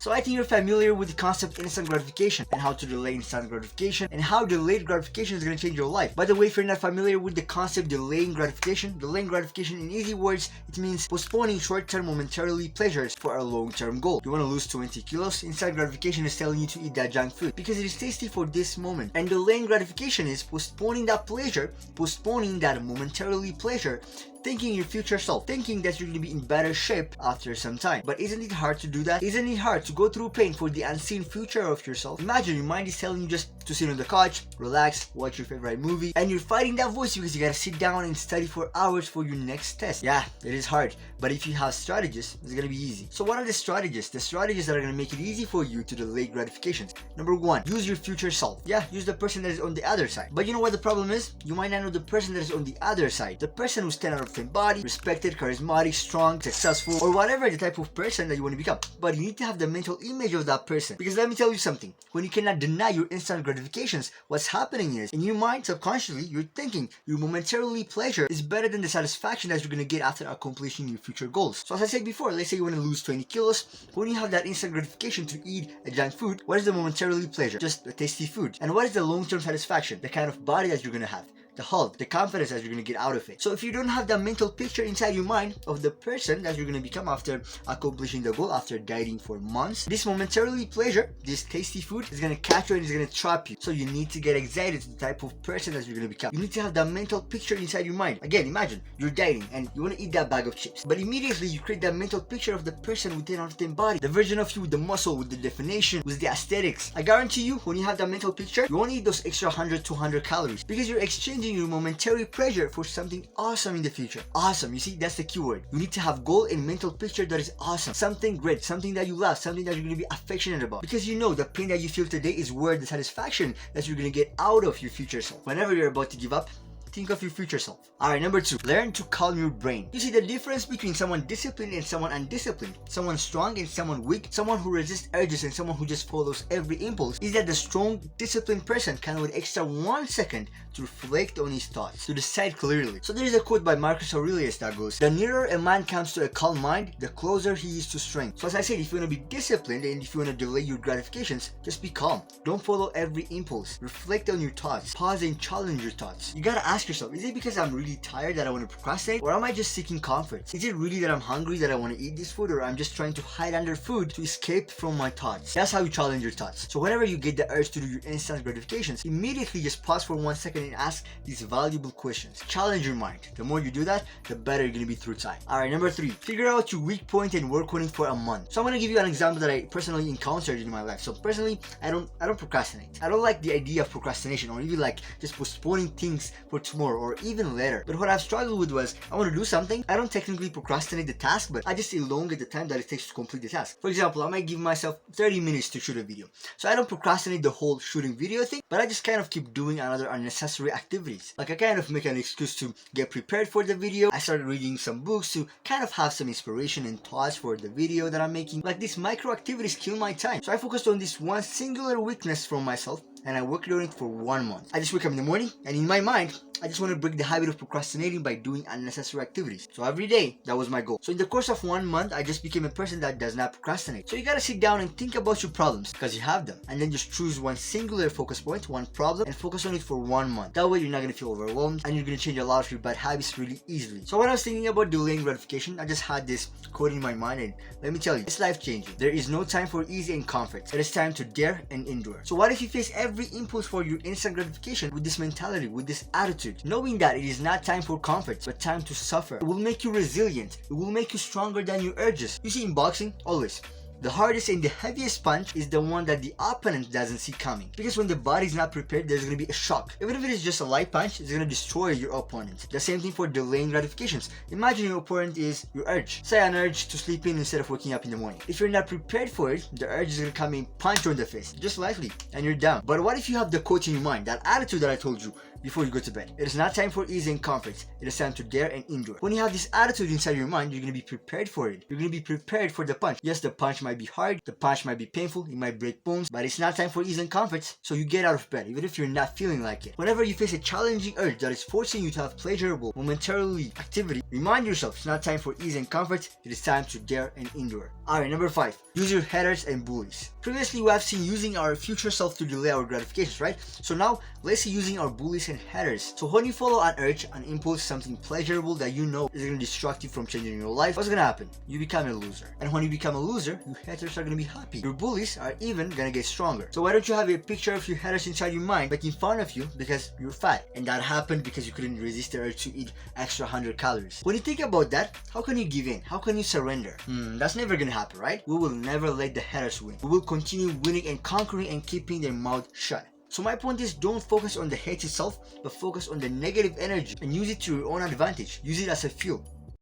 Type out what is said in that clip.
So I think you're familiar with the concept of instant gratification and how to delay instant gratification and how delayed gratification is going to change your life. By the way, if you're not familiar with the concept delaying gratification in easy words, it means postponing short-term momentarily pleasures for a long-term goal. You want to lose 20 kilos, instant gratification is telling you to eat that junk food because it is tasty for this moment. And delaying gratification is postponing that pleasure, postponing that momentarily pleasure, thinking your future self, thinking that you're going to be in better shape after some time. But isn't it hard to do that? Isn't it hard to go through pain for the unseen future of yourself? Imagine your mind is telling you just to sit on the couch, relax, watch your favorite movie, and you're fighting that voice because you gotta sit down and study for hours for your next test. Yeah, it is hard, but if you have strategies, it's gonna be easy. So what are the strategies? The strategies that are gonna make it easy for you to delay gratifications. Number one, use your future self. Yeah, use the person that is on the other side. But you know what the problem is? You might not know the person that is on the other side. The person who's 10 out of 10 body, respected, charismatic, strong, successful, or whatever the type of person that you want to become. But you need to have the mental image of that person. Because let me tell you something, when you cannot deny your instant gratifications, what's happening is, in your mind, subconsciously, you're thinking your momentarily pleasure is better than the satisfaction that you're going to get after accomplishing your future goals. So as I said before, let's say you want to lose 20 kilos, when you have that instant gratification to eat a junk food, what is the momentarily pleasure? Just a tasty food. And what is the long-term satisfaction? The kind of body that you're going to have, the health, the confidence that you're going to get out of it. So if you don't have that mental picture inside your mind of the person that you're going to become after accomplishing the goal, after dieting for months, this momentarily pleasure, this tasty food is going to catch you and it's going to trap you. So you need to get excited to the type of person that you're going to become. You need to have that mental picture inside your mind. Again, imagine you're dieting and you want to eat that bag of chips, but immediately you create that mental picture of the person with 10 out of 10 body, the version of you with the muscle, with the definition, with the aesthetics. I guarantee you, when you have that mental picture, you won't eat those extra 100, 200 calories because you're exchanging your momentary pleasure for something awesome in the future. Awesome, you see, that's the keyword. You need to have goal and mental picture that is awesome, something great, something that you love, something that you're going to be affectionate about, because you know the pain that you feel today is worth the satisfaction that you're going to get out of your future self. Whenever you're about to give up, think of your future self. Alright, number two, learn to calm your brain. You see, the difference between someone disciplined and someone undisciplined, someone strong and someone weak, someone who resists urges and someone who just follows every impulse, is that the strong, disciplined person can wait extra 1 second to reflect on his thoughts, to decide clearly. So there is a quote by Marcus Aurelius that goes, "The nearer a man comes to a calm mind, the closer he is to strength." So as I said, if you want to be disciplined and if you want to delay your gratifications, just be calm. Don't follow every impulse. Reflect on your thoughts. Pause and challenge your thoughts. You gotta ask yourself, is it because I'm really tired that I want to procrastinate, or am I just seeking comfort? Is it really that I'm hungry that I want to eat this food, or I'm just trying to hide under food to escape from my thoughts? That's how you challenge your thoughts. So whenever you get the urge to do your instant gratifications, immediately just pause for 1 second and ask these valuable questions. Challenge your mind. The more you do that, the better you're gonna be through time. Alright, number three, figure out your weak point and work on it for a month. So I'm gonna give you an example that I personally encountered in my life. So personally, I don't procrastinate. I don't like the idea of procrastination, or even like just postponing things for tomorrow or even later. But what I've struggled with was, I want to do something. I don't technically procrastinate the task, but I just elongate the time that it takes to complete the task. For example, I might give myself 30 minutes to shoot a video. So I don't procrastinate the whole shooting video thing, but I just kind of keep doing another unnecessary activities. Like I kind of make an excuse to get prepared for the video. I started reading some books to kind of have some inspiration and thoughts for the video that I'm making. Like these micro activities kill my time. So I focused on this one singular weakness from myself, and I worked on it for 1 month. I just wake up in the morning, and in my mind, I just want to break the habit of procrastinating by doing unnecessary activities. So every day, that was my goal. So in the course of 1 month, I just became a person that does not procrastinate. So you gotta sit down and think about your problems, because you have them. And then just choose one singular focus point, one problem, and focus on it for 1 month. That way you're not gonna feel overwhelmed, and you're gonna change a lot of your bad habits really easily. So when I was thinking about delaying gratification, I just had this quote in my mind, and let me tell you, it's life changing. There is no time for easy and comfort. It is time to dare and endure. So what if you face every impulse for your instant gratification with this mentality, with this attitude, knowing that it is not time for comfort, but time to suffer? It will make you resilient. It will make you stronger than your urges. You see, in boxing, always, the hardest and the heaviest punch is the one that the opponent doesn't see coming. Because when the body's not prepared, there's going to be a shock. Even if it is just a light punch, it's going to destroy your opponent. The same thing for delaying gratifications. Imagine your opponent is your urge. Say an urge to sleep in instead of waking up in the morning. If you're not prepared for it, the urge is going to come and punch you in the face, just lightly, and you're down. But what if you have the quote in your mind, that attitude that I told you, before you go to bed. It is not time for ease and comfort. It is time to dare and endure. When you have this attitude inside your mind, you're going to be prepared for it. You're going to be prepared for the punch. Yes, the punch might be hard, the punch might be painful, it might break bones, but it's not time for ease and comfort, so you get out of bed, even if you're not feeling like it. Whenever you face a challenging urge that is forcing you to have pleasurable, momentarily activity, remind yourself it's not time for ease and comfort, it is time to dare and endure. Alright, number 5. Use your haters and bullies. Previously, we have seen using our future self to delay our gratifications, right? So now, let's see using our bullies and haters. So when you follow an urge, an impulse, something pleasurable that you know is going to distract you from changing your life, what's going to happen? You become a loser. And when you become a loser, your haters are going to be happy. Your bullies are even going to get stronger. So why don't you have a picture of your haters inside your mind making fun of you because you're fat? And that happened because you couldn't resist the urge to eat extra 100 calories. When you think about that, how can you give in? How can you surrender? That's never going to happen, right? We will never let the haters win. We will continue winning and conquering and keeping their mouth shut. So my point is, don't focus on the hate itself, but focus on the negative energy and use it to your own advantage. Use it as a fuel.